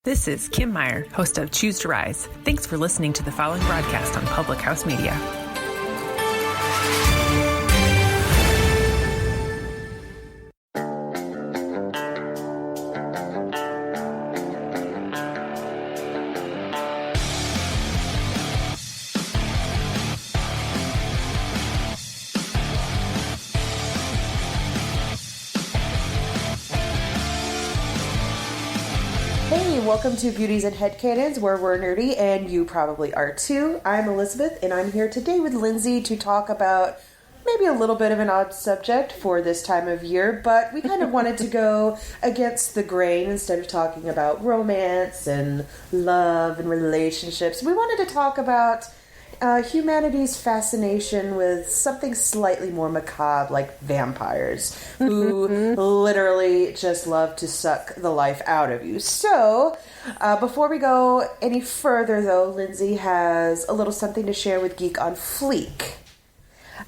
This is Kim Meyer, host of Choose to Rise. Thanks for listening to the following broadcast on Public House Media. Welcome to Beauties and Headcanons, where we're nerdy, and you probably are too. I'm Elizabeth, and I'm here today with Lindsay to talk about maybe a little bit of an odd subject for this time of year, but we kind of wanted to go against the grain instead of talking about romance and love and relationships. We wanted to talk about humanity's fascination with something slightly more macabre, like vampires, who literally just love to suck the life out of you. So, before we go any further, though, Lindsay has a little something to share with Geek on Fleek.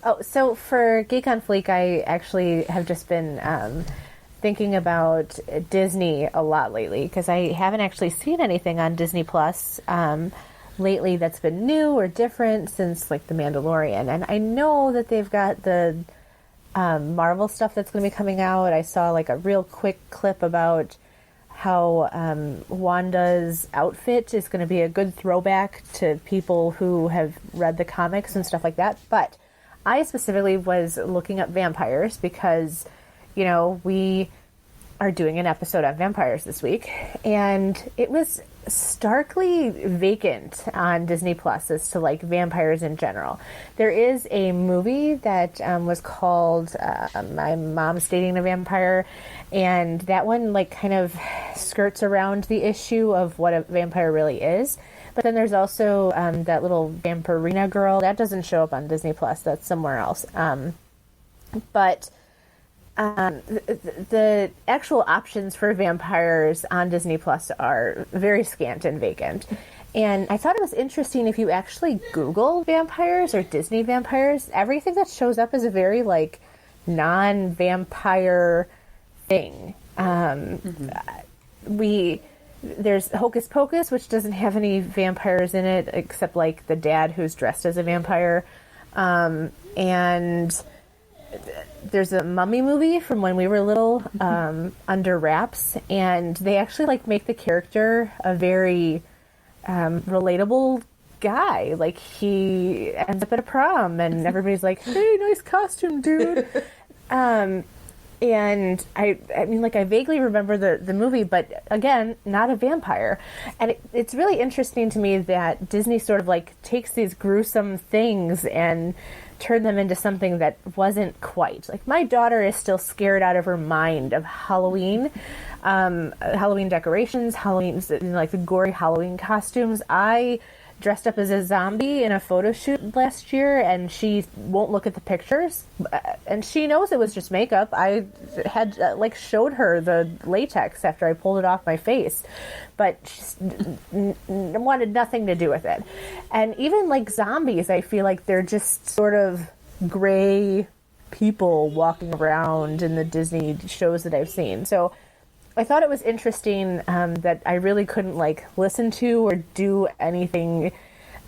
Oh, so for Geek on Fleek, I actually have just been thinking about Disney a lot lately, because I haven't actually seen anything on Disney Plus lately that's been new or different since, like, The Mandalorian. And I know that they've got the Marvel stuff that's going to be coming out. I saw, like, a real quick clip about how Wanda's outfit is going to be a good throwback to people who have read the comics and stuff like that. But I specifically was looking up vampires because, you know, we are doing an episode on vampires this week, and it was starkly vacant on Disney Plus as to, like, vampires in general. There is a movie that was called My Mom's Dating a Vampire, and that one, like, kind of skirts around the issue of what a vampire really is. But then there's also that little Vampirina girl that doesn't show up on Disney Plus. That's somewhere else. But the actual options for vampires on Disney Plus are very scant and vacant. And I thought it was interesting, if you actually Google vampires or Disney vampires, everything that shows up is a very, like, non-vampire thing. There's Hocus Pocus, which doesn't have any vampires in it, except, like, the dad who's dressed as a vampire. And there's a Mummy movie from when we were little, Under Wraps, and they actually, like, make the character a very relatable guy. Like, he ends up at a prom, and everybody's like, "Hey, nice costume, dude." And I mean, like, I vaguely remember the movie, but again, not a vampire. And it's really interesting to me that Disney sort of, like, takes these gruesome things and turn them into something that wasn't quite. Like, my daughter is still scared out of her mind of Halloween, Halloween decorations, like, the gory Halloween costumes. I dressed up as a zombie in a photo shoot last year, and she won't look at the pictures, and she knows it was just makeup. I had showed her the latex after I pulled it off my face, but she wanted nothing to do with it. And even, like, zombies, I feel like they're just sort of gray people walking around in the Disney shows that I've seen. So I thought it was interesting that I really couldn't, like, listen to or do anything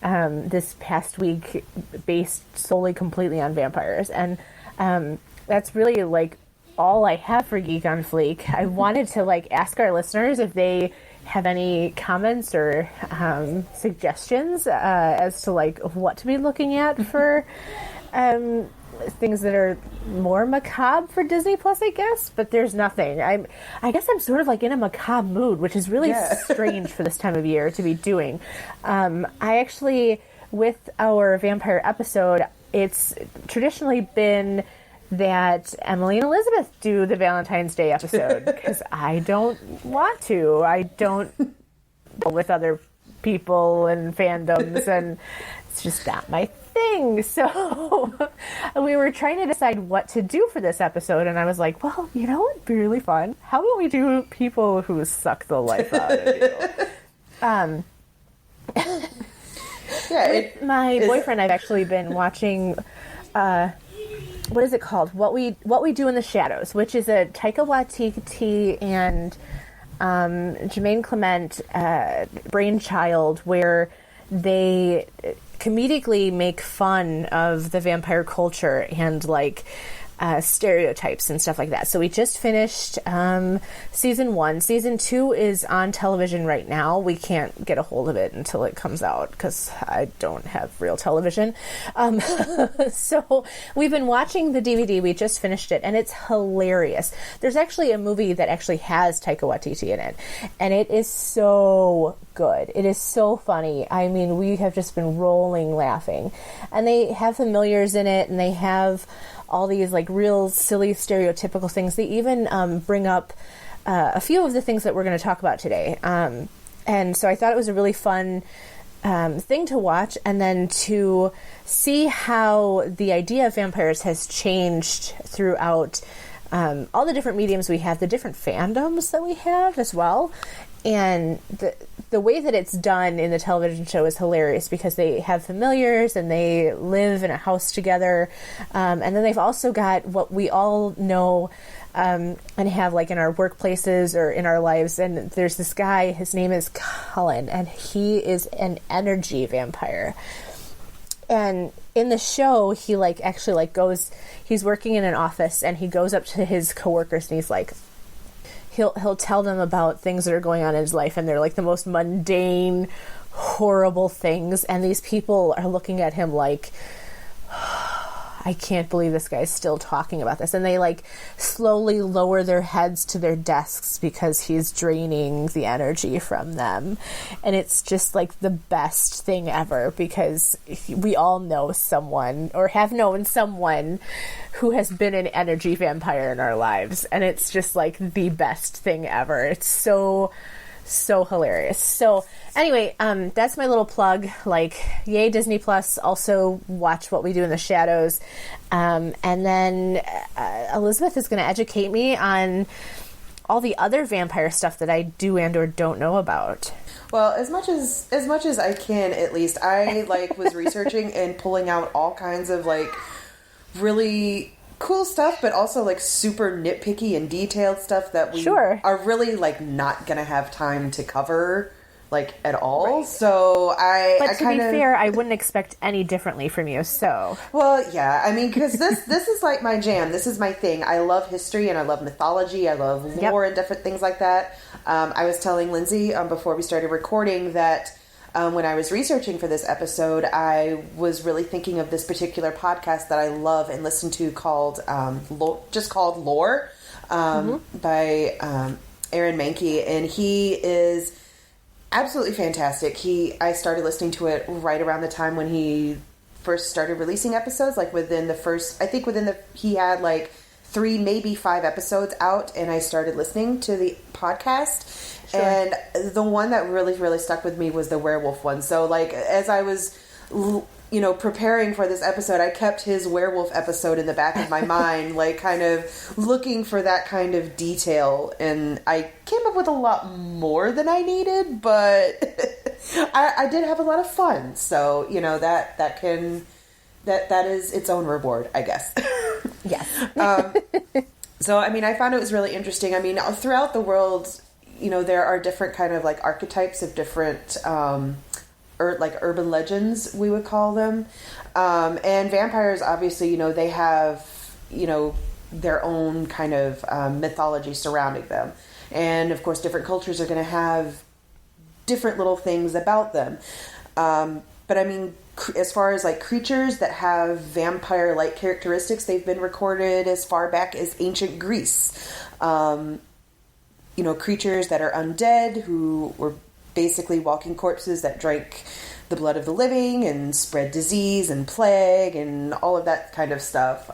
this past week based solely completely on vampires. And that's really, like, all I have for Geek on Fleek. I wanted to, like, ask our listeners if they have any comments or suggestions as to, like, what to be looking at for things that are more macabre for Disney Plus, I guess, but there's nothing. I guess I'm sort of, like, in a macabre mood, which is really strange for this time of year to be doing. I actually, with our vampire episode, it's traditionally been that Emily and Elizabeth do the Valentine's Day episode, because I don't want to. I don't go with other people and fandoms, and it's just not my thing. So we were trying to decide what to do for this episode, and I was like, well, you know what would be really fun? How about we do people who suck the life out of you? With my boyfriend, I've actually been watching what is it called? What we do in the shadows, which is a Taika Waititi and Jermaine Clement brainchild where they comedically make fun of the vampire culture and like stereotypes and stuff like that. So we just finished season 1. Season 2 is on television right now. We can't get a hold of it until it comes out because I don't have real television. So we've been watching the DVD. We just finished it, and it's hilarious. There's actually a movie that actually has Taika Waititi in it, and it is so good. It is so funny. I mean, we have just been rolling laughing. And they have familiars in it, and they have all these like real silly stereotypical things. They even bring up a few of the things that we're going to talk about today. And so I thought it was a really fun thing to watch, and then to see how the idea of vampires has changed throughout all the different mediums we have, the different fandoms that we have as well. And the way that it's done in the television show is hilarious because they have familiars and they live in a house together. And then they've also got what we all know and have like in our workplaces or in our lives. And there's this guy, his name is Cullen, and he is an energy vampire. And in the show, he like actually like goes, he's working in an office and he goes up to his coworkers and he's like, he'll tell them about things that are going on in his life, and they're like the most mundane, horrible things, and these people are looking at him like, I can't believe this guy's still talking about this. And they like slowly lower their heads to their desks because he's draining the energy from them. And it's just like the best thing ever because we all know someone or have known someone who has been an energy vampire in our lives. And it's just like the best thing ever. It's so hilarious. So anyway, that's my little plug. Like, yay Disney Plus. Also watch What We Do in the Shadows. And then Elizabeth is going to educate me on all the other vampire stuff that I do and or don't know about. Well, as much as I can, at least, I like was researching and pulling out all kinds of like really cool stuff, but also like super nitpicky and detailed stuff that we are really like not gonna have time to cover like at all. Right. So But to be fair, I wouldn't expect any differently from you. So well, yeah, I mean, because this is like my jam. This is my thing. I love history and I love mythology. I love lore and different things like that. I was telling Lindsay before we started recording that when I was researching for this episode, I was really thinking of this particular podcast that I love and listen to called Lore by Aaron Mahnke, and he is absolutely fantastic. I started listening to it right around the time when he first started releasing episodes, like he had like 3, maybe 5 episodes out, and I started listening to the podcast. Sure. And the one that really, really stuck with me was the werewolf one. So, like, as I was, preparing for this episode, I kept his werewolf episode in the back of my mind, like, kind of looking for that kind of detail. And I came up with a lot more than I needed, but I did have a lot of fun. So, that is its own reward, I guess. Yes. So, I mean, I found it was really interesting. I mean, throughout the world, there are different kind of like archetypes of different, like urban legends, we would call them. And vampires, obviously, they have, their own kind of mythology surrounding them. And of course, different cultures are going to have different little things about them. But I mean, as far as like creatures that have vampire-like characteristics, they've been recorded as far back as ancient Greece. Creatures that are undead, who were basically walking corpses that drank the blood of the living and spread disease and plague and all of that kind of stuff.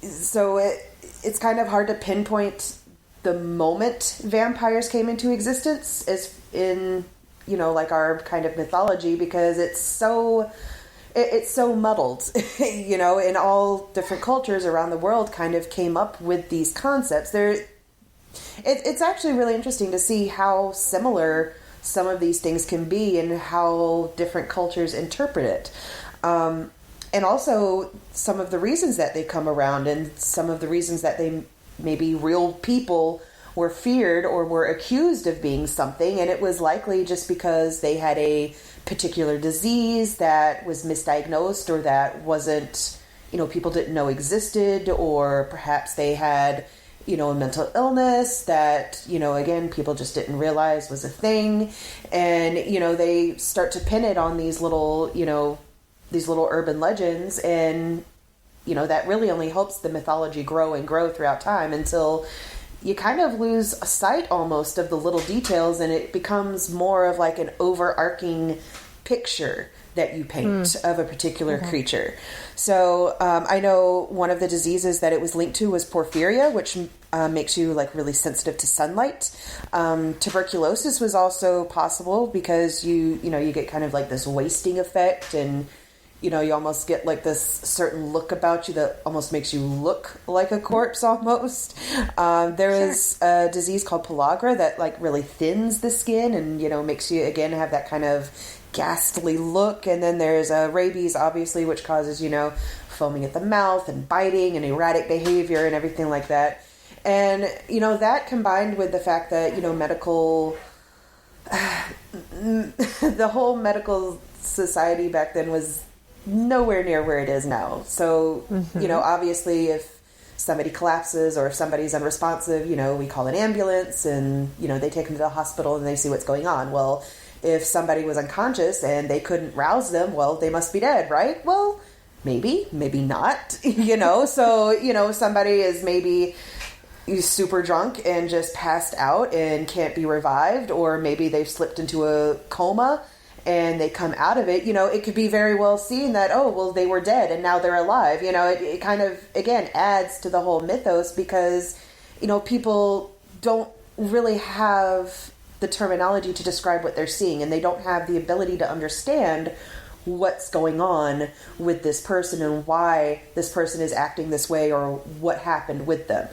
It's kind of hard to pinpoint the moment vampires came into existence as in, like our kind of mythology, because it's so muddled, and all different cultures around the world kind of came up with these concepts. It's actually really interesting to see how similar some of these things can be and how different cultures interpret it. And also some of the reasons that they come around and some of the reasons that they maybe real people were feared or were accused of being something, and it was likely just because they had a particular disease that was misdiagnosed or that wasn't, people didn't know existed, or perhaps they had, a mental illness that, again, people just didn't realize was a thing. And, they start to pin it on these little urban legends, and, that really only helps the mythology grow and grow throughout time until you kind of lose sight almost of the little details, and it becomes more of like an overarching picture that you paint of a particular creature. So I know one of the diseases that it was linked to was porphyria, which makes you like really sensitive to sunlight. Tuberculosis was also possible because you get kind of like this wasting effect, and you almost get like this certain look about you that almost makes you look like a corpse almost. There was a disease called pellagra that like really thins the skin and, makes you again have that kind of ghastly look. And then there's rabies, obviously, which causes, foaming at the mouth and biting and erratic behavior and everything like that. And, that combined with the fact that, medical, the whole medical society back then was nowhere near where it is now. So, obviously if somebody collapses or if somebody's unresponsive, we call an ambulance and, they take them to the hospital and they see what's going on. Well, if somebody was unconscious and they couldn't rouse them, well, they must be dead, right? Well, maybe not, So, somebody is maybe super drunk and just passed out and can't be revived, or maybe they've slipped into a coma and they come out of it, it could be very well seen that, oh, well, they were dead and now they're alive. It kind of, again, adds to the whole mythos because, people don't really have the terminology to describe what they're seeing, and they don't have the ability to understand what's going on with this person and why this person is acting this way or what happened with them.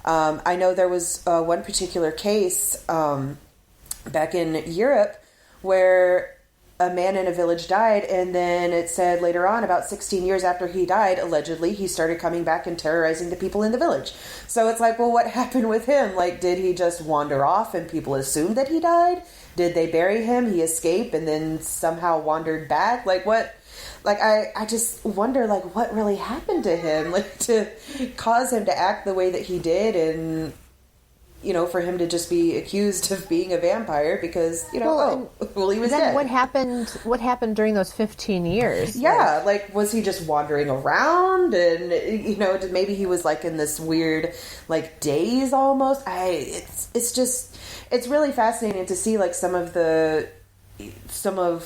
I know there was one particular case back in Europe where a man in a village died, and then it said later on, about 16 years after he died, allegedly, he started coming back and terrorizing the people in the village. So it's like, well, what happened with him? Like, did he just wander off and people assumed that he died? Did they bury him? He escaped and then somehow wandered back? Like, what? Like, I just wonder, like, what really happened to him? Like, to cause him to act the way that he did, and for him to just be accused of being a vampire because, he was dead. What happened during those 15 years? Yeah, like, was he just wandering around and, maybe he was, like, in this weird, like, daze almost? It's really fascinating to see, like, some of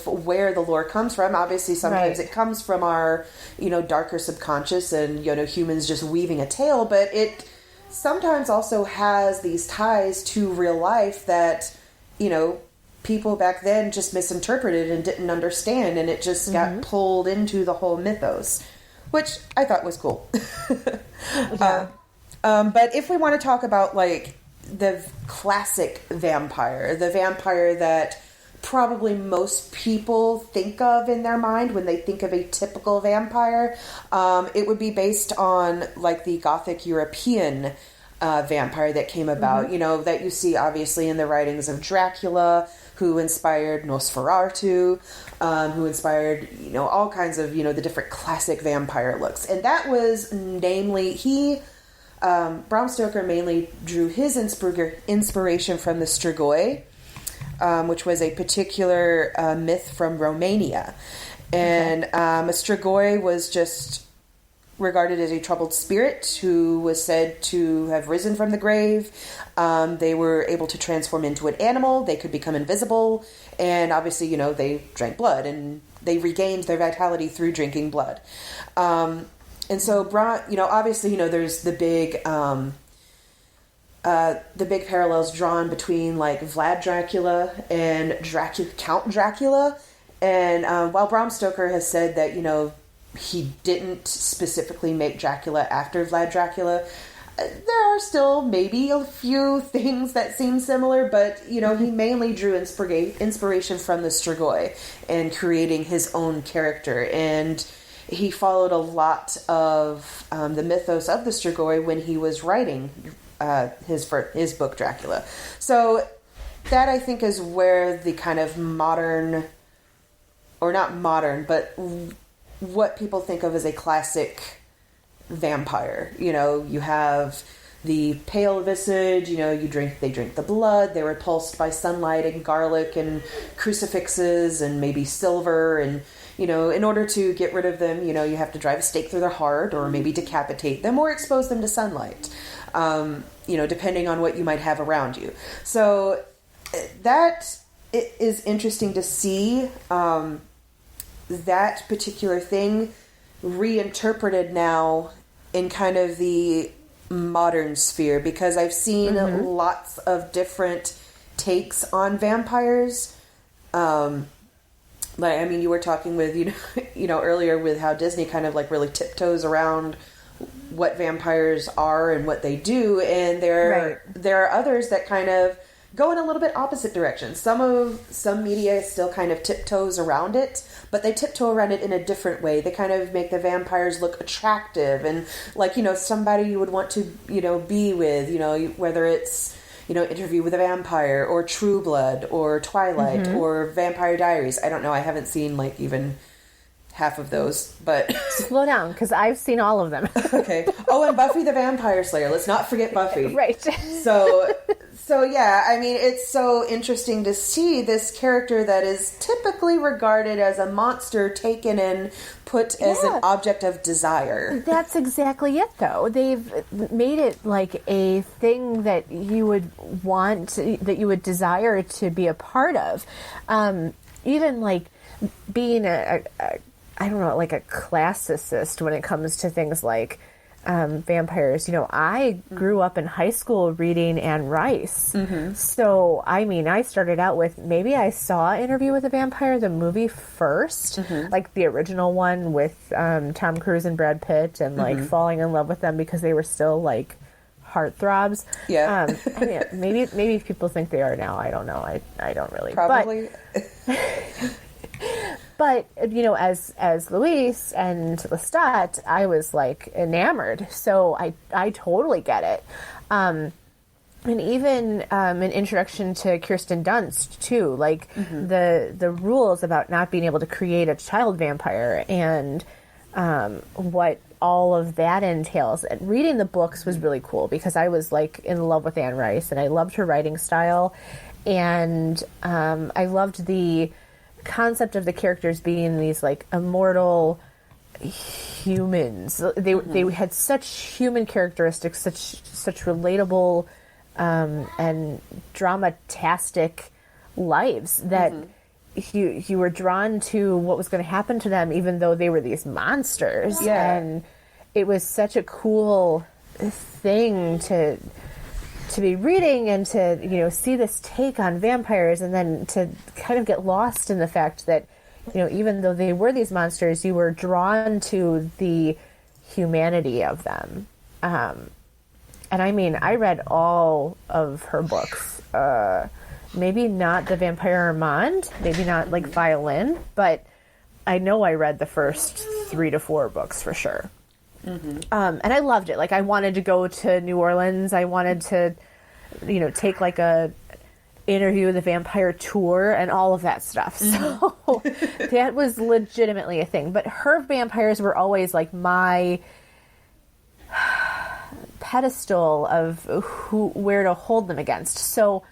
where the lore comes from. Obviously, sometimes it comes from our, darker subconscious and, humans just weaving a tale, but it sometimes also has these ties to real life that, people back then just misinterpreted and didn't understand, and it just got pulled into the whole mythos, which I thought was cool. Yeah. But if we want to talk about, like, the classic vampire, the vampire that probably most people think of in their mind when they think of a typical vampire, it would be based on like the Gothic European vampire that came about, that you see obviously in the writings of Dracula, who inspired Nosferatu, who inspired, all kinds of, the different classic vampire looks. And that was namely, Bram Stoker mainly drew his inspiration from the Strigoi, which was a particular myth from Romania. And a Strigoi was just regarded as a troubled spirit who was said to have risen from the grave. They were able to transform into an animal. They could become invisible. And obviously, they drank blood and they regained their vitality through drinking blood. And so, obviously, there's the big parallels drawn between like Vlad Dracula and Count Dracula. And while Bram Stoker has said that, he didn't specifically make Dracula after Vlad Dracula, there are still maybe a few things that seem similar, but, he mainly drew inspiration from the Strigoi and creating his own character. And he followed a lot of the mythos of the Strigoi when he was writing his book Dracula. So that, I think, is where the kind of modern, or not modern, but what people think of as a classic vampire. You know, you have the pale visage, you know, they drink the blood, they're repulsed by sunlight and garlic and crucifixes and maybe silver, and, you know, in order to get rid of them, you know, you have to drive a stake through their heart, or maybe decapitate them, or expose them to sunlight, you know, depending on what you might have around you. So that is interesting to see, that particular thing reinterpreted now in kind of the modern sphere, because I've seen lots of different takes on vampires. Like, I mean, you were talking with, you know, earlier with how Disney kind of like really tiptoes around what vampires are and what they do, and there are others that kind of go in a little bit opposite direction. Some media still kind of tiptoes around it, but they tiptoe around it in a different way. They kind of make the vampires look attractive and like, you know, somebody you would want to, you know, be with, you know, whether it's, you know, Interview with a Vampire or True Blood or Twilight or Vampire Diaries. I don't know. I haven't seen like even half of those, but slow down, because I've seen all of them. Okay. Oh, and Buffy the Vampire Slayer. Let's not forget Buffy. Right. So yeah, I mean, it's so interesting to see this character that is typically regarded as a monster taken and put as an object of desire. That's exactly it, though. They've made it like a thing that you would want, that you would desire to be a part of. Even like being I don't know, like a classicist when it comes to things like vampires. You know, I grew up in high school reading Anne Rice. So, I mean, I started out with, maybe I saw Interview with a Vampire, the movie first, like the original one with Tom Cruise and Brad Pitt, and like falling in love with them because they were still like heartthrobs. Yeah. I mean, maybe people think they are now. I don't know. I don't really. Probably. But, you know, as Louis and Lestat, I was, like, enamored. So I totally get it. And even an introduction to Kirsten Dunst, too. Like, the rules about not being able to create a child vampire and what all of that entails. And reading the books was really cool because I was, like, in love with Anne Rice. And I loved her writing style. And I loved the concept of the characters being these like immortal humans. They had such human characteristics, such relatable and dramatastic lives that you were drawn to what was going to happen to them, even though they were these monsters. And it was such a cool thing to be reading and to, you know, see this take on vampires, and then to kind of get lost in the fact that, you know, even though they were these monsters, you were drawn to the humanity of them. And I mean, I read all of her books. Maybe not The Vampire Armand, maybe not like Violin, but I know I read the first 3 to 4 books for sure. And I loved it. Like, I wanted to go to New Orleans. I wanted to, you know, take like a Interview with a Vampire tour and all of that stuff. So that was legitimately a thing. But her vampires were always like my pedestal of where to hold them against. So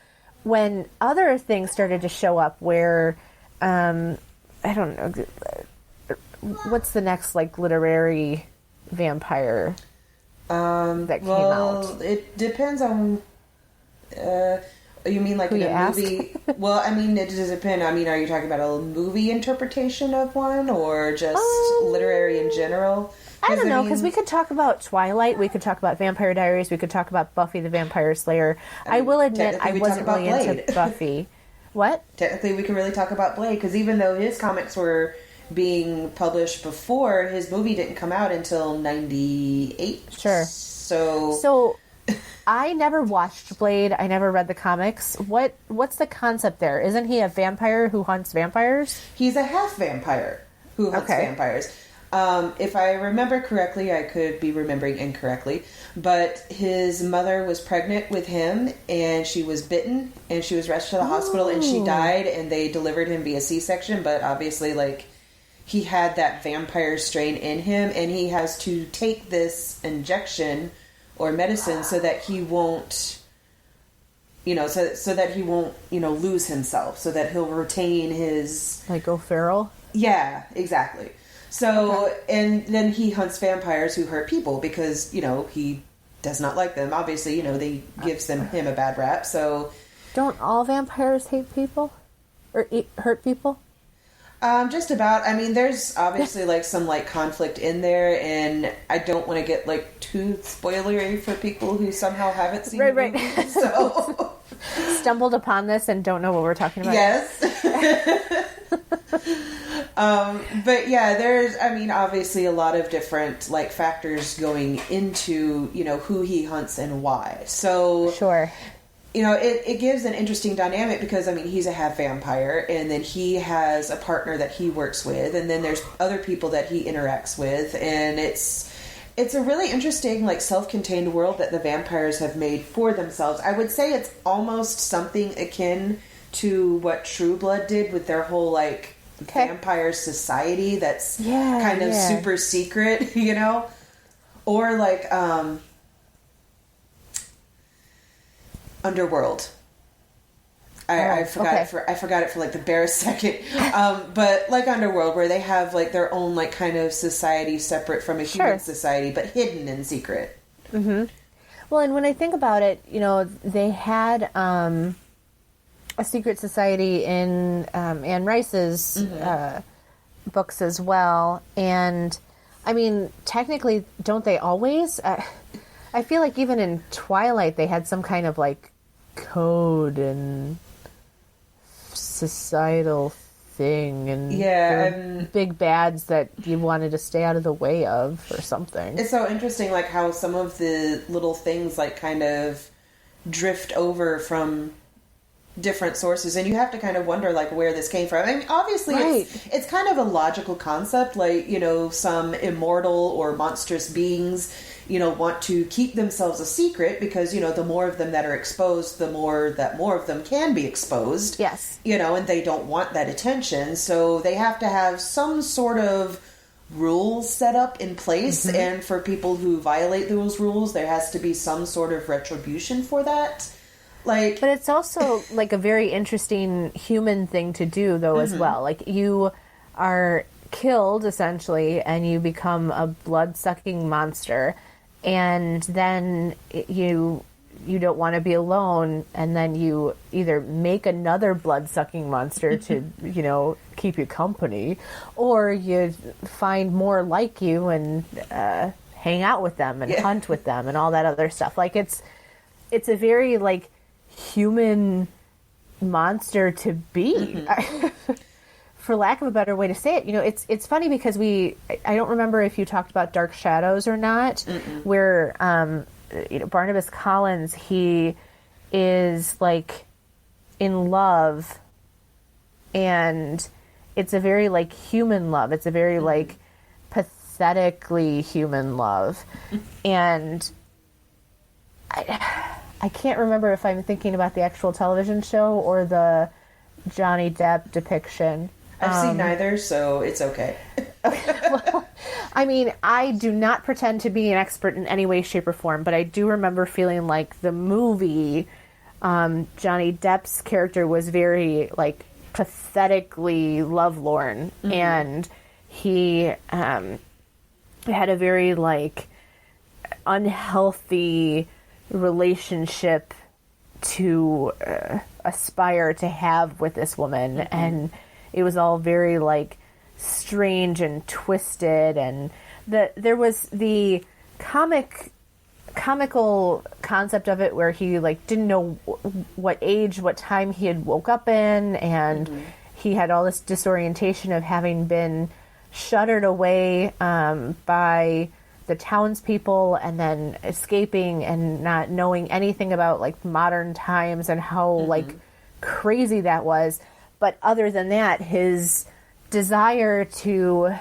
when other things started to show up where, I don't know, what's the next like literary vampire that came out? It depends on you mean like in a movie? Well, I mean, it does depend. I mean, are you talking about a movie interpretation of one, or just literary in general? I don't know, because we could talk about Twilight, we could talk about Vampire Diaries, we could talk about Buffy the Vampire Slayer. I will admit I wasn't really into Buffy. What? Technically, we could really talk about Blade, because even though his comics were being published before, his movie didn't come out until 98. Sure. So I never watched Blade. I never read the comics. What's the concept there? Isn't he a vampire who hunts vampires? He's a half vampire who hunts vampires. If I remember correctly, I could be remembering incorrectly, but his mother was pregnant with him, and she was bitten, and she was rushed to the hospital, and she died, and they delivered him via C-section, but obviously, like, he had that vampire strain in him, and he has to take this injection or medicine so that he won't, so that he won't, lose himself, so that he'll retain his... Like go feral? Yeah, exactly. So, and then he hunts vampires who hurt people because, he does not like them. Obviously, they gives him a bad rap, so... Don't all vampires hate people? Or hurt people? Just about. I mean, there's obviously, like, some, like, conflict in there, and I don't want to get, like, too spoilery for people who somehow haven't seen the movie, so... Stumbled upon this and don't know what we're talking about. Yes. But yeah, there's, obviously a lot of different, like, factors going into, who he hunts and why. So... Sure. It gives an interesting dynamic because, he's a half vampire, and then he has a partner that he works with, and then there's other people that he interacts with, and it's a really interesting, like, self-contained world that the vampires have made for themselves. I would say it's almost something akin to what True Blood did with their whole, like, vampire society that's kind of super secret, Or, like, Underworld. I forgot it for like the barest second. But like Underworld, where they have like their own like kind of society separate from a human society, but hidden in secret. Mm-hmm. Well, and when I think about it, they had a secret society in Anne Rice's books as well, and technically, don't they always? I feel like even in Twilight, they had some kind of like code and societal thing, and big bads that you wanted to stay out of the way of or something. It's so interesting, like how some of the little things like kind of drift over from different sources, and you have to kind of wonder like where this came from. Obviously it's kind of a logical concept, like some immortal or monstrous beings want to keep themselves a secret because, the more of them that are exposed, the more of them can be exposed. Yes. And they don't want that attention. So they have to have some sort of rules set up in place. Mm-hmm. And for people who violate those rules, there has to be some sort of retribution for that. But it's also like a very interesting human thing to do though, as well. Like you are killed essentially and you become a blood-sucking monster. And then you don't want to be alone, and then you either make another blood-sucking monster to, keep you company, or you find more like you and hang out with them and hunt with them and all that other stuff. Like it's a very like human monster to be. For lack of a better way to say it, it's funny because I don't remember if you talked about Dark Shadows or not, where Barnabas Collins, he is like in love, and it's a very like human love. It's a very like pathetically human love, and I can't remember if I'm thinking about the actual television show or the Johnny Depp depiction. I've seen neither, so it's okay. Well, I do not pretend to be an expert in any way, shape, or form, but I do remember feeling like the movie, Johnny Depp's character was very, like, pathetically lovelorn, and he had a very, like, unhealthy relationship to aspire to have with this woman, and it was all very like strange and twisted, and there was the comical concept of it where he like didn't know what time he had woke up in, and he had all this disorientation of having been shuttered away by the townspeople and then escaping and not knowing anything about like modern times and how like crazy that was. But other than that, his desire to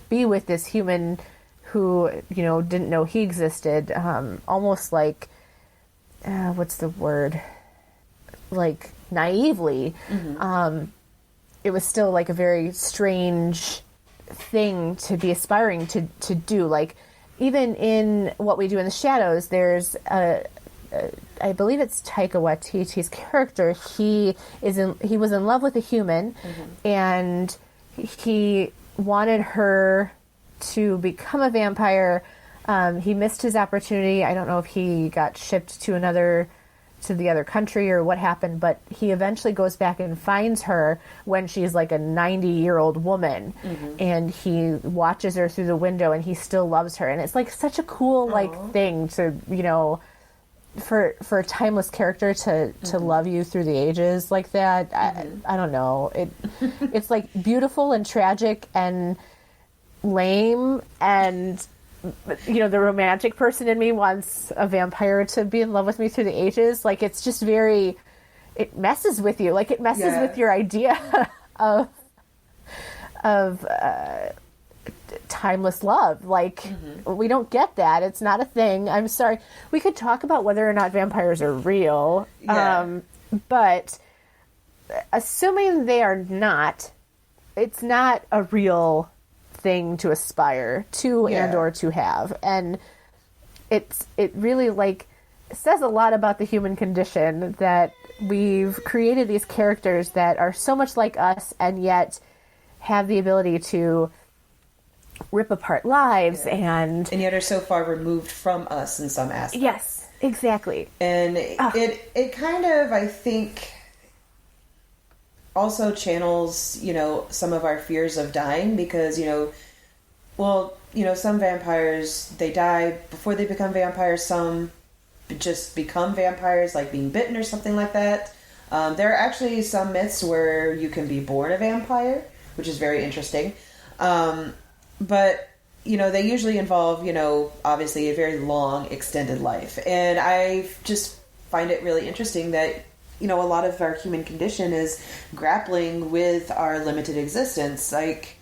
be with this human who, you know, didn't know he existed, almost like, what's the word? Like naively. It was still like a very strange thing to be aspiring to do. Like, even in What We Do in the Shadows, there's I believe it's Taika Waititi's character. He was in love with a human, and he wanted her to become a vampire. He missed his opportunity. I don't know if he got shipped to the other country or what happened, but he eventually goes back and finds her when she's like a 90-year-old woman, and he watches her through the window, and he still loves her. And it's like such a cool like thing to, you know, for a timeless character to love you through the ages like that. I don't know. It's like beautiful and tragic and lame, and you know, the romantic person in me wants a vampire to be in love with me through the ages. Like, it's just very, it messes with you. Like, it messes with your idea of timeless love. Like, we don't get that. It's not a thing. I'm sorry. We could talk about whether or not vampires are real. But assuming they are not, it's not a real thing to aspire to and or to have. And it really like says a lot about the human condition that we've created these characters that are so much like us and yet have the ability to rip apart lives and yet are so far removed from us in some aspects. Yes, exactly. And it kind of, I think, also channels, you know, some of our fears of dying, because, you know, well, you know, some vampires, they die before they become vampires. Some just become vampires, like being bitten or something like that. There are actually some myths where you can be born a vampire, which is very interesting. But, you know, they usually involve, you know, obviously a very long, extended life. And I just find it really interesting that, you know, a lot of our human condition is grappling with our limited existence. Like,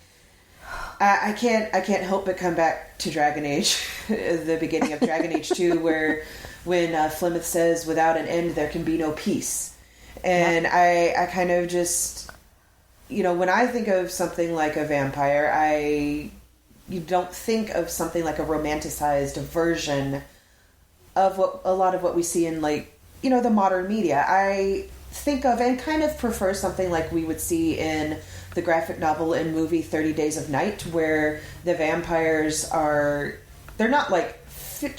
I can't help but come back to Dragon Age, the beginning of Dragon Age 2, where when Flemeth says, "Without an end, there can be no peace." And I kind of just, you know, when I think of something like a vampire, you don't think of something like a romanticized version of a lot of what we see in, like, you know, the modern media. I think of and kind of prefer something like we would see in the graphic novel and movie 30 Days of Night, where the vampires they're not like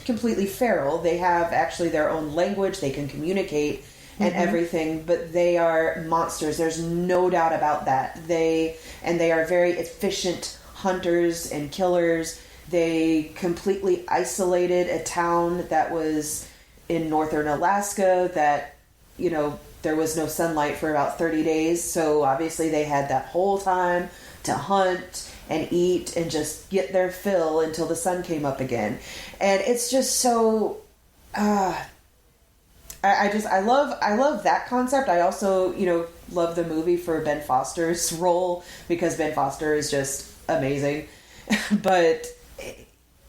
completely feral. They have actually their own language. They can communicate and everything, but they are monsters. There's no doubt about that. They are very efficient hunters and killers. They completely isolated a town that was in northern Alaska that, you know, there was no sunlight for about 30 days. So obviously they had that whole time to hunt and eat and just get their fill until the sun came up again. And it's just so, I love that concept. I also, you know, love the movie for Ben Foster's role, because Ben Foster is just amazing. But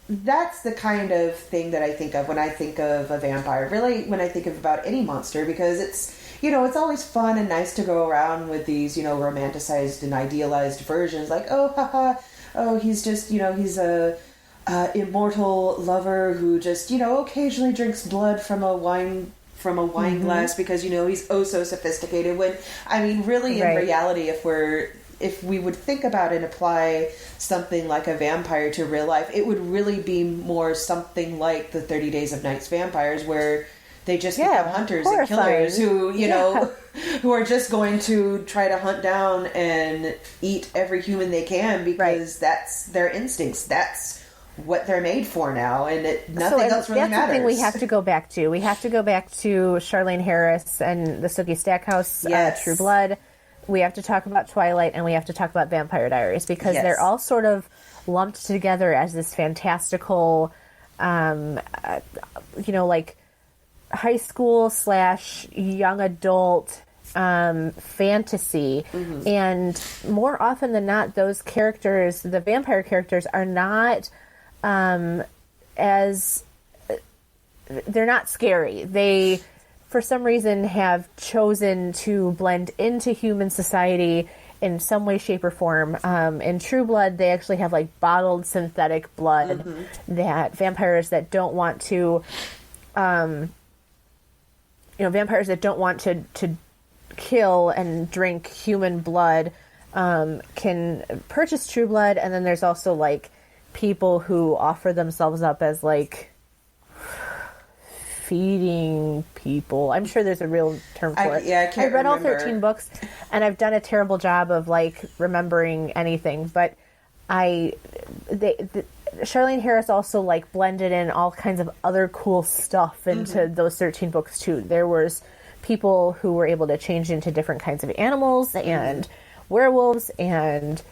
that's the kind of thing that I think of when I think of a vampire. Really, when I think of about any monster, because it's, you know, it's always fun and nice to go around with these, you know, romanticized and idealized versions, like, oh, haha, oh, he's just, you know, he's a immortal lover who just, you know, occasionally drinks blood from a wine glass because, you know, he's oh so sophisticated. When, I mean, really, in reality, if we would think about and apply something like a vampire to real life, it would really be more something like the 30 Days of Night's vampires, where they just become hunters and killers who, you know, who are just going to try to hunt down and eat every human they can, because that's their instincts. That's what they're made for now, and nothing else really matters. That's something we have to go back to. We have to go back to Charlene Harris and the Sookie Stackhouse, True Blood. We have to talk about Twilight, and we have to talk about Vampire Diaries, because they're all sort of lumped together as this fantastical, you know, like high school / young adult fantasy. And more often than not, those characters, the vampire characters, are not as... They're not scary. They, for some reason, have chosen to blend into human society in some way, shape, or form. In True Blood, they actually have like bottled synthetic blood that vampires that don't want to, vampires that don't want to kill and drink human blood can purchase True Blood. And then there's also like people who offer themselves up as like feeding people. I'm sure there's a real term for it. Yeah, I can't read remember. all 13 books, and I've done a terrible job of like remembering anything. But Charlene Harris also like blended in all kinds of other cool stuff into those 13 books too. There was people who were able to change into different kinds of animals and werewolves and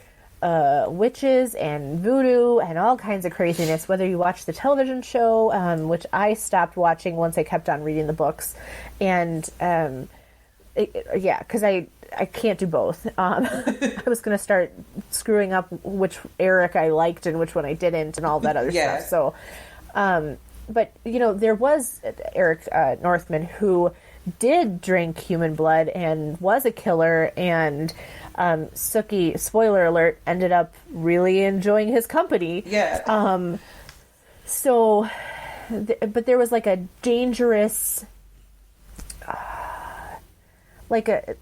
witches and voodoo and all kinds of craziness, whether you watch the television show, which I stopped watching once I kept on reading the books. And because I can't do both. I was going to start screwing up which Eric I liked and which one I didn't and all that other stuff. So, but, there was Eric Northman who did drink human blood and was a killer, and Sookie, spoiler alert, ended up really enjoying his company. Yeah. But there was like a dangerous, like an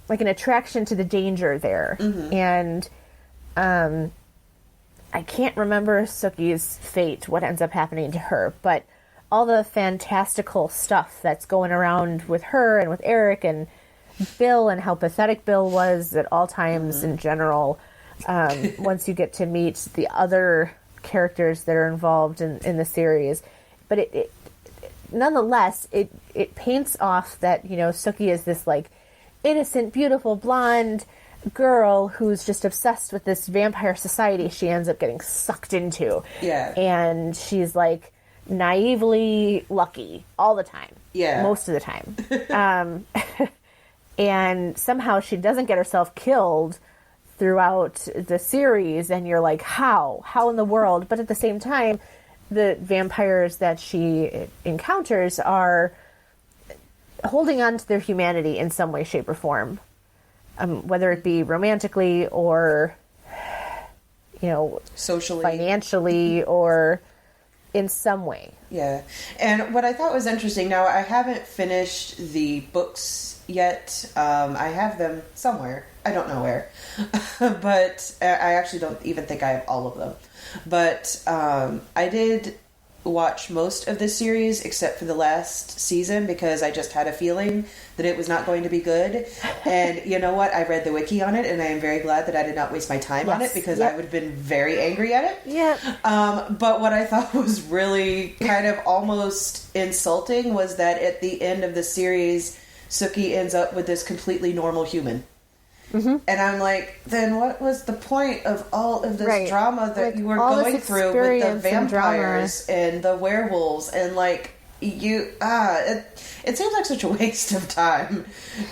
attraction to the danger there. And I can't remember Sookie's fate, what ends up happening to her, but all the fantastical stuff that's going around with her and with Eric and Bill and how pathetic Bill was at all times in general. Once you get to meet the other characters that are involved in the series, but it nonetheless it paints off that Sookie is this like innocent, beautiful blonde girl who's just obsessed with this vampire society she ends up getting sucked into. Yeah, and she's like naively lucky all the time. Yeah, most of the time. And somehow she doesn't get herself killed throughout the series, and you're like, how in the world? But at the same time, the vampires that she encounters are holding on to their humanity in some way, shape, or form, whether it be romantically or socially, financially, or in some way. Yeah. And what I thought was interesting, now I haven't finished the books yet. I have them somewhere. I don't know where. But I actually don't even think I have all of them. But I did watch most of this series except for the last season because I just had a feeling that it was not going to be good. And you know what? I read the wiki on it, and I am very glad that I did not waste my time on it because I would have been very angry at it. Yeah. But what I thought was really kind of almost insulting was that at the end of the series, Sookie ends up with this completely normal human. And I'm like, then what was the point of all of this drama that you were going through with the vampires and the werewolves and like you? It seems like such a waste of time.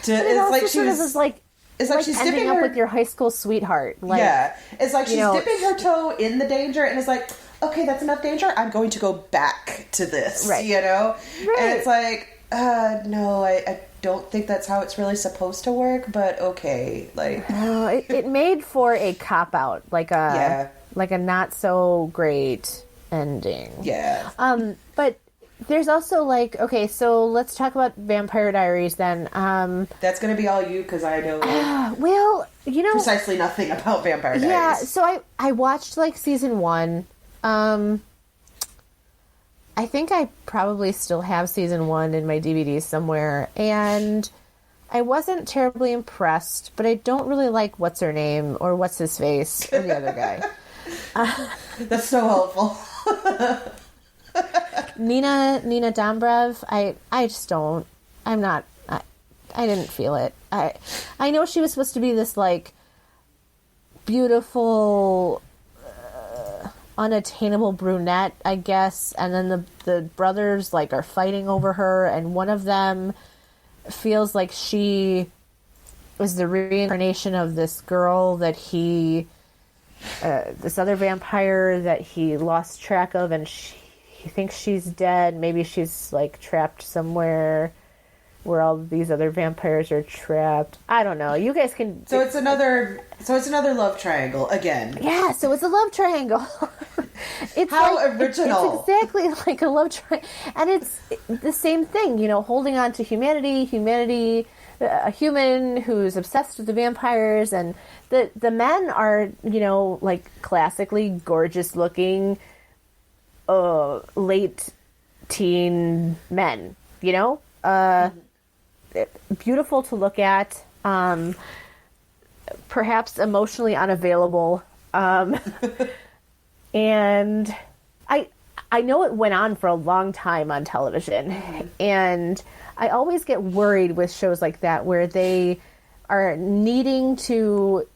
It's like she was like. It's like she's ending dipping up her with your high school sweetheart. It's like she's dipping her toe in the danger, and it's like, okay, that's enough danger. I'm going to go back to this, And it's like, no, I don't think that's how it's really supposed to work, but okay, like it made for a cop out, like a not so great ending. But there's also like, okay, so let's talk about Vampire Diaries then. That's going to be all you because I know well, precisely nothing about Vampire Diaries. Yeah, so I watched like season 1. I think I probably still have season 1 in my DVDs somewhere, and I wasn't terribly impressed, but I don't really like what's her name or what's his face or the other guy. That's so helpful. Nina Dobrev. I just don't. I'm not. I didn't feel it. I know she was supposed to be this like beautiful, unattainable brunette, I guess, and then the brothers like are fighting over her, and one of them feels like she was the reincarnation of this girl that he, this other vampire that he lost track of, and he thinks she's dead. Maybe she's like trapped somewhere where all these other vampires are trapped. I don't know. You guys can. So it's another love triangle again. Yeah. So it's a love triangle. It's how like, original. It's exactly like a love triangle, and it's the same thing. You know, holding on to humanity. A human who's obsessed with the vampires, and the men are, you know, like classically gorgeous looking, late teen men. You know, beautiful to look at. Perhaps emotionally unavailable. And I know it went on for a long time on television, and I always get worried with shows like that where they are needing to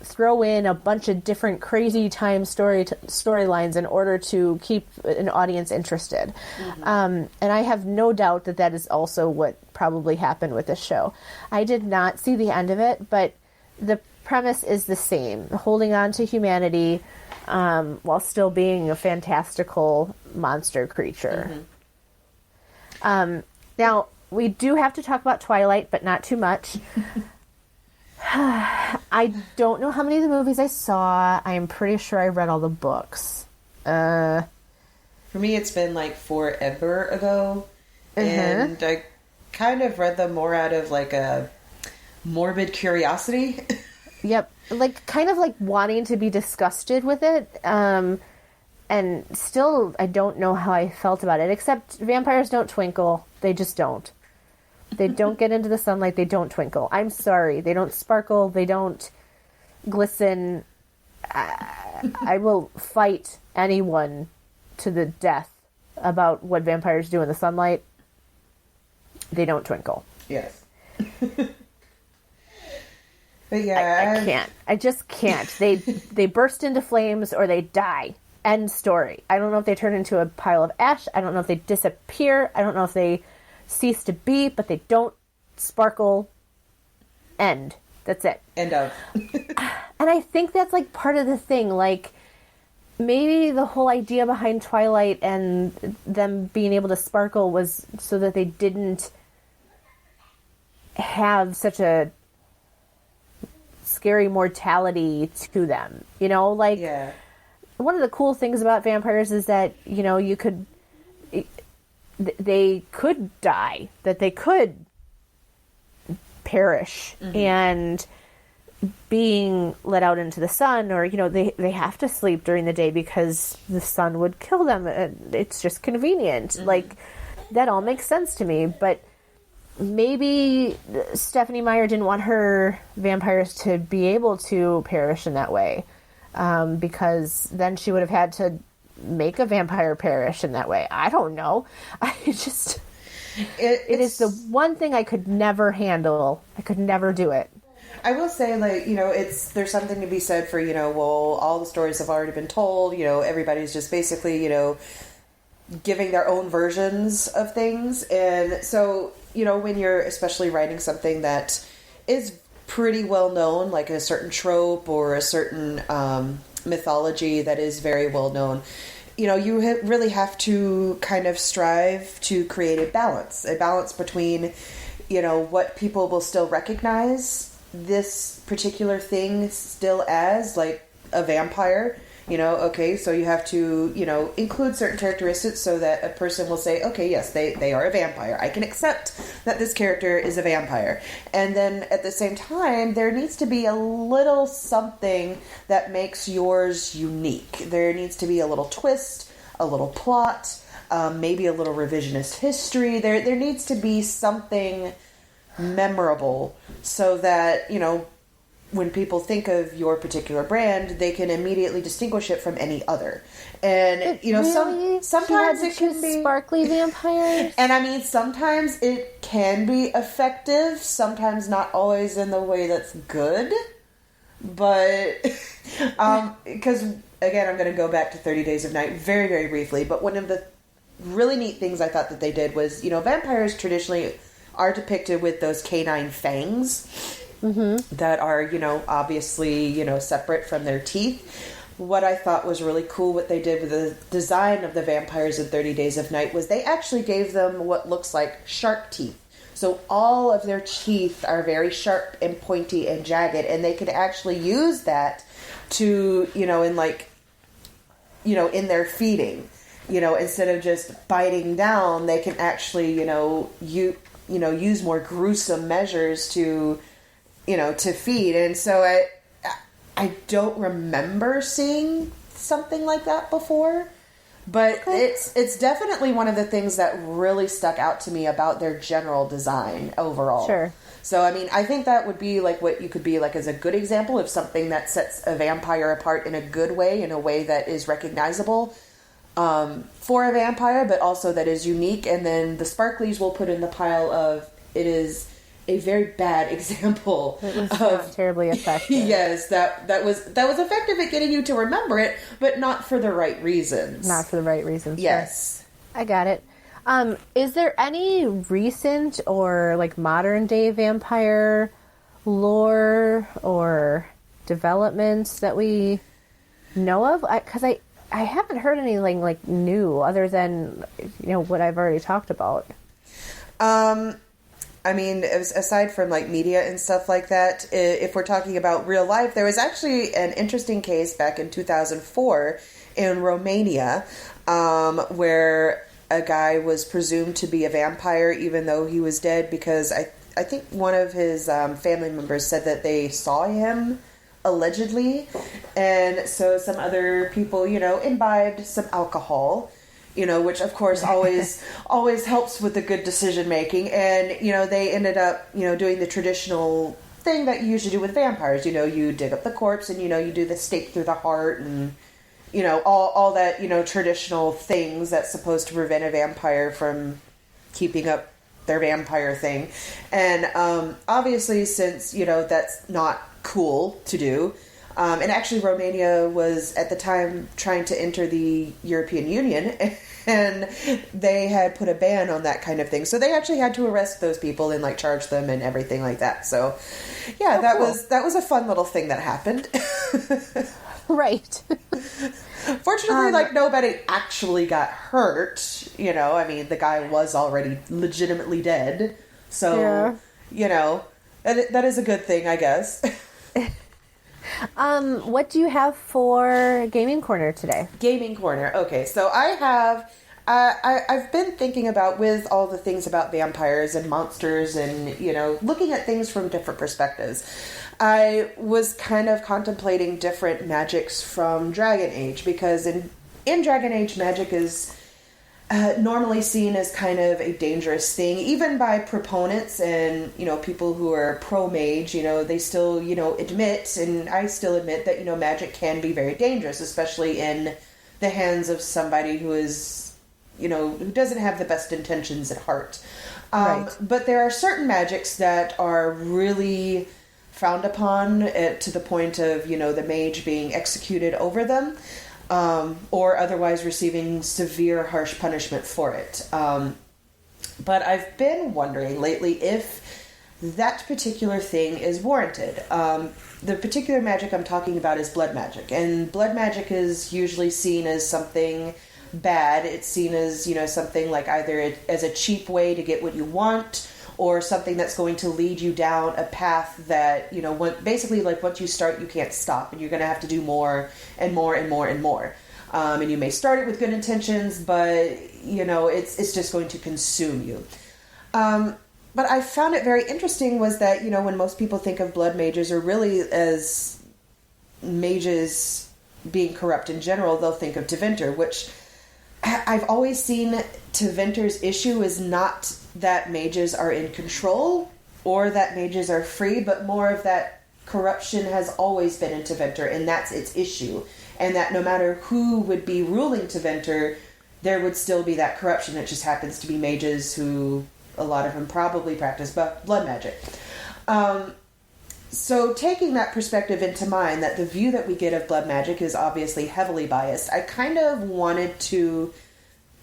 throw in a bunch of different crazy time storylines in order to keep an audience interested. And I have no doubt that is also what probably happened with this show. I did not see the end of it, but the premise is the same: holding on to humanity while still being a fantastical monster creature. Now, we do have to talk about Twilight, but not too much. I don't know how many of the movies I saw. I am pretty sure I read all the books. For me, it's been like forever ago. And I kind of read them more out of like a morbid curiosity. Yep. Like, kind of like wanting to be disgusted with it. And still, I don't know how I felt about it, except vampires don't twinkle. They just don't. They don't get into the sunlight. They don't twinkle. I'm sorry. They don't sparkle. They don't glisten. I will fight anyone to the death about what vampires do in the sunlight. They don't twinkle. Yes. But yeah, I can't. I just can't. They burst into flames or they die. End story. I don't know if they turn into a pile of ash. I don't know if they disappear. I don't know if they cease to be, but they don't sparkle. End. That's it. End of. And I think that's like part of the thing. Like, maybe the whole idea behind Twilight and them being able to sparkle was so that they didn't have such a scary mortality to them. You know, like, yeah. One of the cool things about vampires is that, you know, they could die, that they could perish, and being let out into the sun, or, you know, they have to sleep during the day because the sun would kill them. It's just convenient. Like, that all makes sense to me, but maybe Stephenie Meyer didn't want her vampires to be able to perish in that way, because then she would have had to make a vampire perish in that way. I don't know. It is the one thing I could never handle. I could never do it. I will say, like, you know, there's something to be said for, you know, well, all the stories have already been told, you know, everybody's just basically, you know, giving their own versions of things. And so, you know, when you're especially writing something that is pretty well known, like a certain trope or a certain mythology that is very well known, you know, you really have to kind of strive to create a balance between, you know, what people will still recognize this particular thing still as, like a vampire. You know, okay, so you have to, you know, include certain characteristics so that a person will say, okay, yes, they are a vampire. I can accept that this character is a vampire. And then at the same time, there needs to be a little something that makes yours unique. There needs to be a little twist, a little plot, maybe a little revisionist history. There needs to be something memorable so that, you know, when people think of your particular brand, they can immediately distinguish it from any other. And, you know, really? sometimes it can be sparkly vampires. And I mean, sometimes it can be effective, sometimes not always in the way that's good. But, because, again, I'm going to go back to 30 Days of Night very, very briefly. But one of the really neat things I thought that they did was, you know, vampires traditionally are depicted with those canine fangs that are, obviously, separate from their teeth. What I thought was really cool, what they did with the design of the vampires in 30 Days of Night, was they actually gave them what looks like shark teeth. So all of their teeth are very sharp and pointy and jagged, and they could actually use that to, in their feeding. Instead of just biting down, they can actually, use more gruesome measures to feed. And so I don't remember seeing something like that before, but it's definitely one of the things that really stuck out to me about their general design overall. Sure. So, I mean, I think that would be like what you could be like as a good example of something that sets a vampire apart in a good way, in a way that is recognizable for a vampire, but also that is unique. And then the sparklies we'll put in the pile of it is a very bad example. It was not terribly effective. Yes, that was effective at getting you to remember it, but not for the right reasons. Not for the right reasons. Yes. Sure. I got it. Is there any recent or like modern day vampire lore or developments that we know of? Because I haven't heard anything like new other than what I've already talked about. I mean, aside from like media and stuff like that, if we're talking about real life, there was actually an interesting case back in 2004 in Romania, where a guy was presumed to be a vampire even though he was dead, because I think one of his family members said that they saw him allegedly, and so some other people, imbibed some alcohol, which of course always helps with the good decision making. And, they ended up, doing the traditional thing that you usually do with vampires. You dig up the corpse and, you do the stake through the heart and, all that, traditional things that's supposed to prevent a vampire from keeping up their vampire thing. And obviously, since, that's not cool to do, and actually Romania was at the time trying to enter the European Union, and they had put a ban on that kind of thing. So they actually had to arrest those people and like charge them and everything like that. So yeah, that was a fun little thing that happened. Right. Fortunately, like nobody actually got hurt. I mean, the guy was already legitimately dead. So, that is a good thing, I guess. What do you have for Gaming Corner today? Gaming Corner. Okay, so I have... I've been thinking about, with all the things about vampires and monsters and, looking at things from different perspectives. I was kind of contemplating different magics from Dragon Age, because in Dragon Age, magic is normally seen as kind of a dangerous thing, even by proponents and, people who are pro-mage. They still, admit, and I still admit that, magic can be very dangerous, especially in the hands of somebody who is, who doesn't have the best intentions at heart. Right. But there are certain magics that are really frowned upon to the point of, the mage being executed over them, or otherwise receiving severe, harsh punishment for it. But I've been wondering lately if that particular thing is warranted. The particular magic I'm talking about is blood magic, and blood magic is usually seen as something bad. It's seen as, something like either as a cheap way to get what you want, or something that's going to lead you down a path that, basically like once you start, you can't stop, and you're going to have to do more and more and more and more. And you may start it with good intentions, but, it's just going to consume you. But I found it very interesting was that, when most people think of blood mages, or really as mages being corrupt in general, they'll think of Tevinter, which I've always seen Tevinter's issue is not that mages are in control or that mages are free, but more of that corruption has always been in Tevinter, and that's its issue. And that no matter who would be ruling Tevinter, there would still be that corruption. It just happens to be mages who, a lot of them probably practice blood magic. So taking that perspective into mind, that the view that we get of blood magic is obviously heavily biased, I kind of wanted to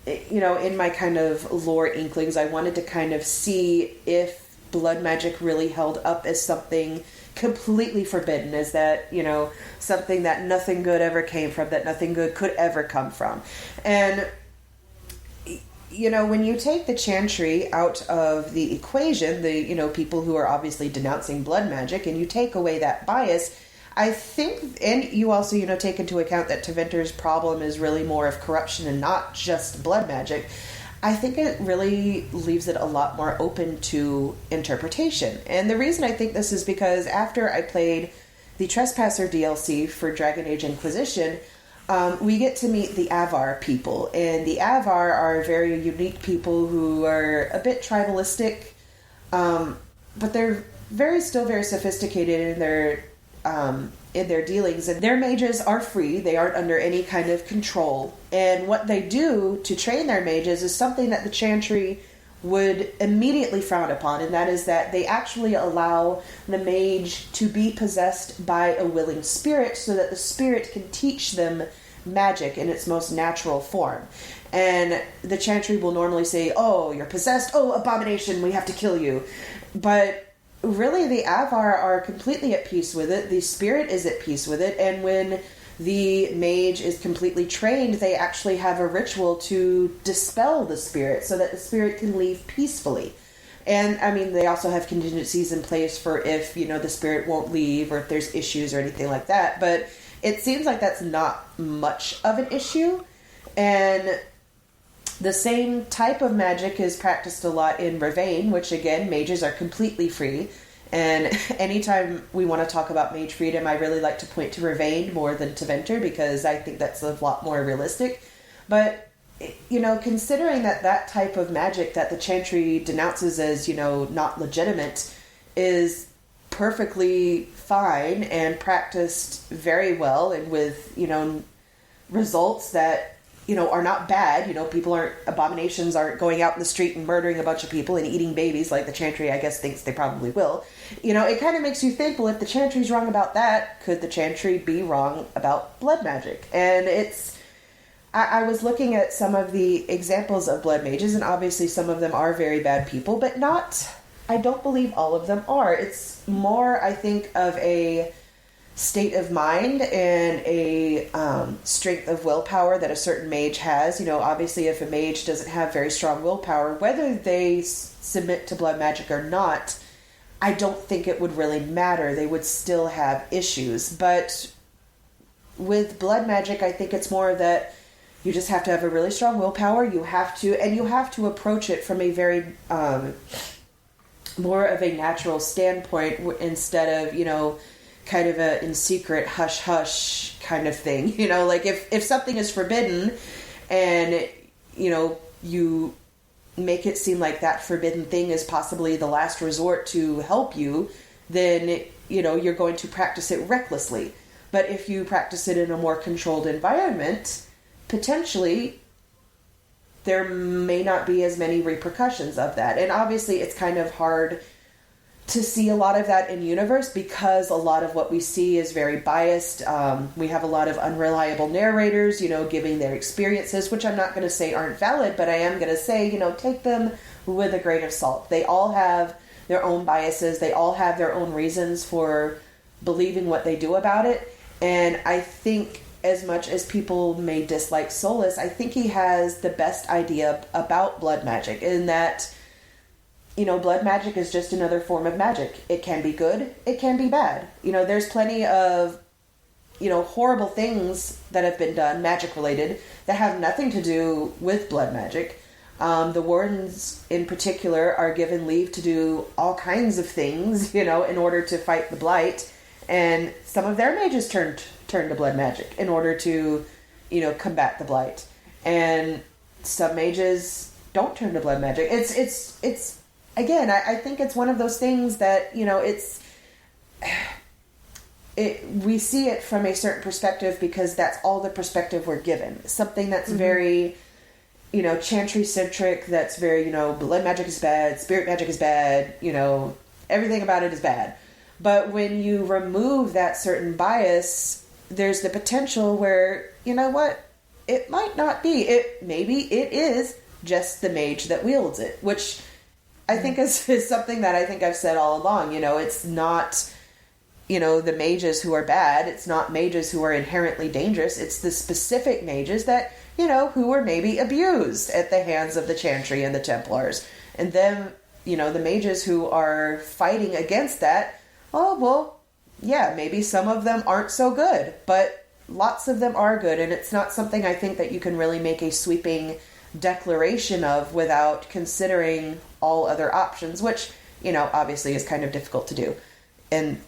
in my kind of lore inklings, I wanted to kind of see if blood magic really held up as something completely forbidden, as that, something that nothing good ever came from, that nothing good could ever come from. And, when you take the chantry out of the equation, the, people who are obviously denouncing blood magic, and you take away that bias, I think, and you also, take into account that Tevinter's problem is really more of corruption and not just blood magic, I think it really leaves it a lot more open to interpretation. And the reason I think this is because after I played the Trespasser DLC for Dragon Age Inquisition, we get to meet the Avar people. And the Avar are very unique people who are a bit tribalistic, but they're still very sophisticated in their dealings, and their mages are free. They aren't under any kind of control, and what they do to train their mages is something that the chantry would immediately frown upon, and that is that they actually allow the mage to be possessed by a willing spirit so that the spirit can teach them magic in its most natural form. And the chantry will normally say, "Oh, you're possessed, oh, abomination, we have to kill you." But really, the Avar are completely at peace with it. The spirit is at peace with it. And when the mage is completely trained, they actually have a ritual to dispel the spirit so that the spirit can leave peacefully. And, they also have contingencies in place for if, the spirit won't leave or if there's issues or anything like that. But it seems like that's not much of an issue. And the same type of magic is practiced a lot in Ravain, which again, mages are completely free. And anytime we want to talk about mage freedom, I really like to point to Ravain more than to Venter because I think that's a lot more realistic. But, considering that type of magic that the chantry denounces as, not legitimate is perfectly fine and practiced very well and with, results that are not bad. Abominations aren't going out in the street and murdering a bunch of people and eating babies like the chantry, I guess, thinks they probably will. It kind of makes you think, well, if the chantry's wrong about that, could the chantry be wrong about blood magic? And I was looking at some of the examples of blood mages, and obviously some of them are very bad people, but I don't believe all of them are. It's more, I think, of a state of mind and a strength of willpower that a certain mage has. Obviously if a mage doesn't have very strong willpower, whether they submit to blood magic or not, I don't think it would really matter. They would still have issues. But with blood magic, I think it's more that you just have to have a really strong willpower. You have to approach it from a very more of a natural standpoint instead of, kind of a in secret hush hush kind of thing. Like if something is forbidden and you make it seem like that forbidden thing is possibly the last resort to help you, then you're going to practice it recklessly. But if you practice it in a more controlled environment, potentially there may not be as many repercussions of that. And obviously it's kind of hard to see a lot of that in universe because a lot of what we see is very biased. We have a lot of unreliable narrators, giving their experiences, which I'm not going to say aren't valid, but I am going to say, take them with a grain of salt. They all have their own biases. They all have their own reasons for believing what they do about it. And I think as much as people may dislike Solus, I think he has the best idea about blood magic in that blood magic is just another form of magic. It can be good. It can be bad. There's plenty of, horrible things that have been done, magic related, that have nothing to do with blood magic. The wardens in particular are given leave to do all kinds of things, in order to fight the blight. And some of their mages turn to blood magic in order to, combat the blight. And some mages don't turn to blood magic. It's again, I think it's one of those things that, we see it from a certain perspective because that's all the perspective we're given. Something that's very, chantry-centric, that's very, blood magic is bad, spirit magic is bad, everything about it is bad. But when you remove that certain bias, there's the potential where, it might not be. Maybe it is just the mage that wields it, which I think is something that I think I've said all along. It's not, the mages who are bad. It's not mages who are inherently dangerous. It's the specific mages that, who were maybe abused at the hands of the Chantry and the Templars. And then, the mages who are fighting against that, oh, well, yeah, maybe some of them aren't so good, but lots of them are good. And it's not something I think that you can really make a sweeping declaration of without considering all other options, which, obviously is kind of difficult to do in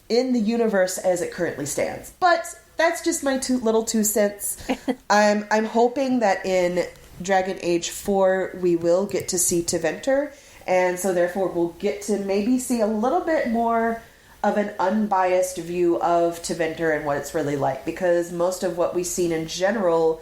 the universe as it currently stands. But that's just my two cents. I'm hoping that in Dragon Age 4 we will get to see Tevinter, and so therefore we'll get to maybe see a little bit more of an unbiased view of Tevinter and what it's really like, because most of what we've seen in general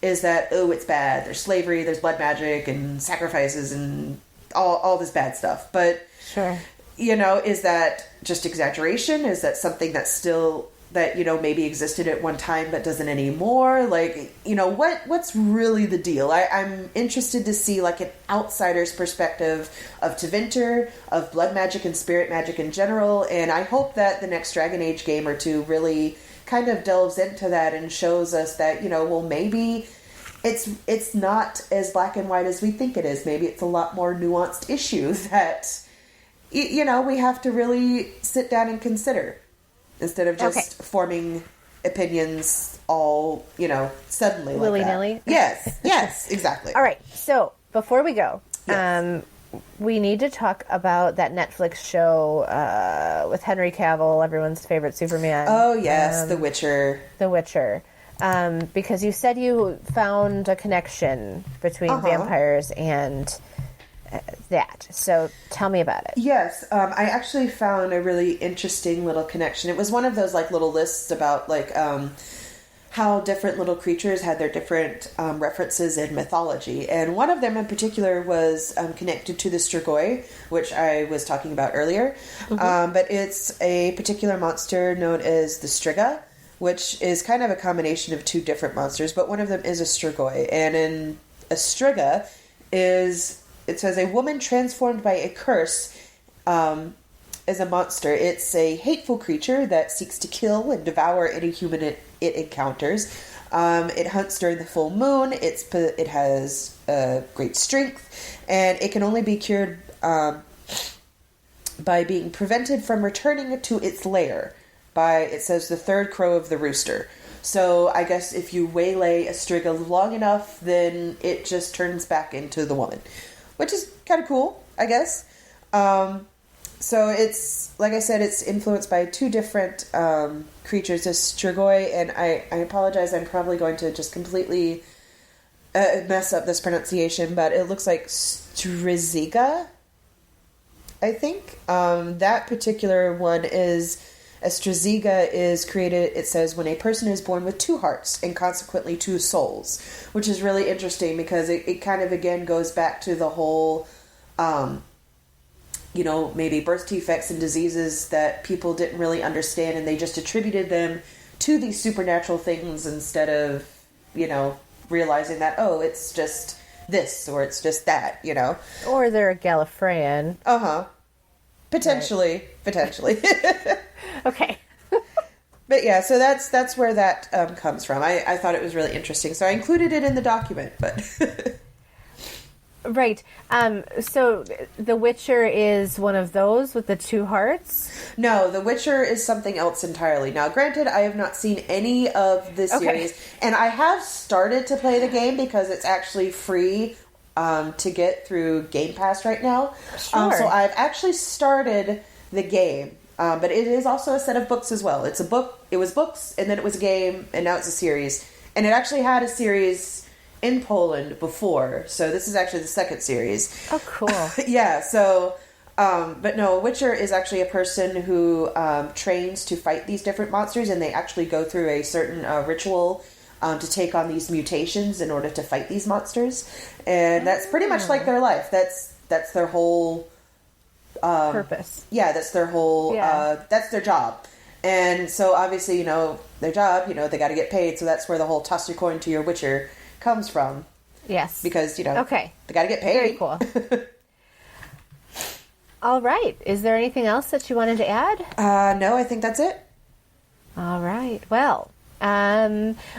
is that, oh, it's bad. There's slavery, there's blood magic, and sacrifices, and all this bad stuff. But, sure, is that just exaggeration? Is that something that's still, that, maybe existed at one time but doesn't anymore? Like, what's really the deal? I'm interested to see, like, an outsider's perspective of Tevinter, of blood magic and spirit magic in general, and I hope that the next Dragon Age game or two really kind of delves into that and shows us that, well, maybe it's not as black and white as we think it is. Maybe it's a lot more nuanced issue that, we have to really sit down and consider instead of just forming opinions all, suddenly like willy-nilly. Yes, exactly. All right, so before we go, yes. We need to talk about that Netflix show with Henry Cavill, everyone's favorite Superman. Oh, yes, The Witcher. The Witcher. Because you said you found a connection between vampires and that. So tell me about it. Yes, I actually found a really interesting little connection. It was one of those like little lists about like how different little creatures had their different references in mythology. And one of them in particular was connected to the Strigoi, which I was talking about earlier. Mm-hmm. But it's a particular monster known as the Striga, which is kind of a combination of two different monsters, but one of them is a Strigoi. And in a Striga it says a woman transformed by a curse as a monster. It's a hateful creature that seeks to kill and devour any human it encounters. It hunts during the full moon. It has great strength, and it can only be cured by being prevented from returning to its lair by, it says, the third crow of the rooster. So I guess if you waylay a Striga long enough, then it just turns back into the woman, which is kind of cool, I guess. So it's, like I said, it's influenced by two different creatures, this Strigoi, and I apologize, I'm probably going to just completely mess up this pronunciation, but it looks like Striziga, I think. That particular one is, a Striziga is created, it says, when a person is born with two hearts and consequently two souls, which is really interesting because it kind of, again, goes back to the whole, maybe birth defects and diseases that people didn't really understand, and they just attributed them to these supernatural things instead of, realizing that, oh, it's just this or it's just that, Or they're a Gallifreyan. Potentially. Okay. But yeah, so that's where that comes from. I thought it was really interesting, so I included it in the document, but... Right. So The Witcher is one of those with the two hearts? No, The Witcher is something else entirely. Now, granted, I have not seen any of the series, and I have started to play the game because it's actually free to get through Game Pass right now. Sure. So I've actually started the game, but it is also a set of books as well. It's a book. It was books, and then it was a game, and now it's a series. And it actually had a series in Poland before, so this is actually the second series. Oh, cool. Yeah, so, but no, Witcher is actually a person who trains to fight these different monsters, and they actually go through a certain ritual to take on these mutations in order to fight these monsters, and that's pretty much like their life. That's their whole... purpose. Yeah, that's their whole... that's their job. And so obviously, their job, they got to get paid. So that's where the whole toss your coin to your witcher comes from. Yes. Because, okay. they got to get paid. Very cool. All right. Is there anything else that you wanted to add? No, I think that's it. All right. Well,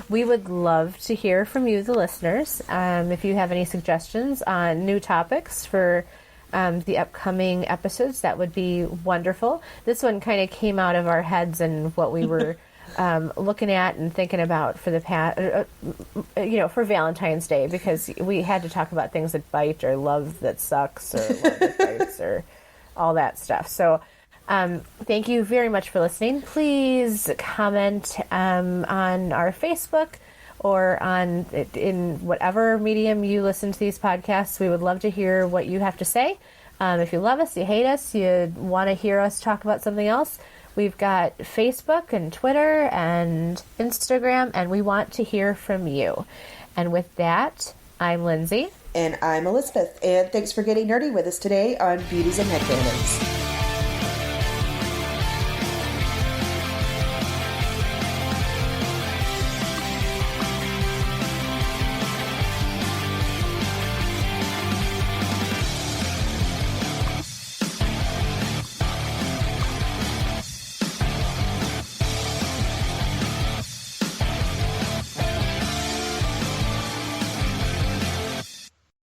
we would love to hear from you, the listeners. If you have any suggestions on new topics for the upcoming episodes, that would be wonderful. This one kind of came out of our heads and what we were looking at and thinking about for the past, for Valentine's Day, because we had to talk about things that bite or love that sucks or love that bites or all that stuff. So thank you very much for listening. Please comment on our Facebook or in whatever medium you listen to these podcasts. We would love to hear what you have to say. If you love us, you hate us, you want to hear us talk about something else, we've got Facebook and Twitter and Instagram, and we want to hear from you. And with that, I'm Lindsay. And I'm Elisabeth. And thanks for getting nerdy with us today on Beauties and Headcanons.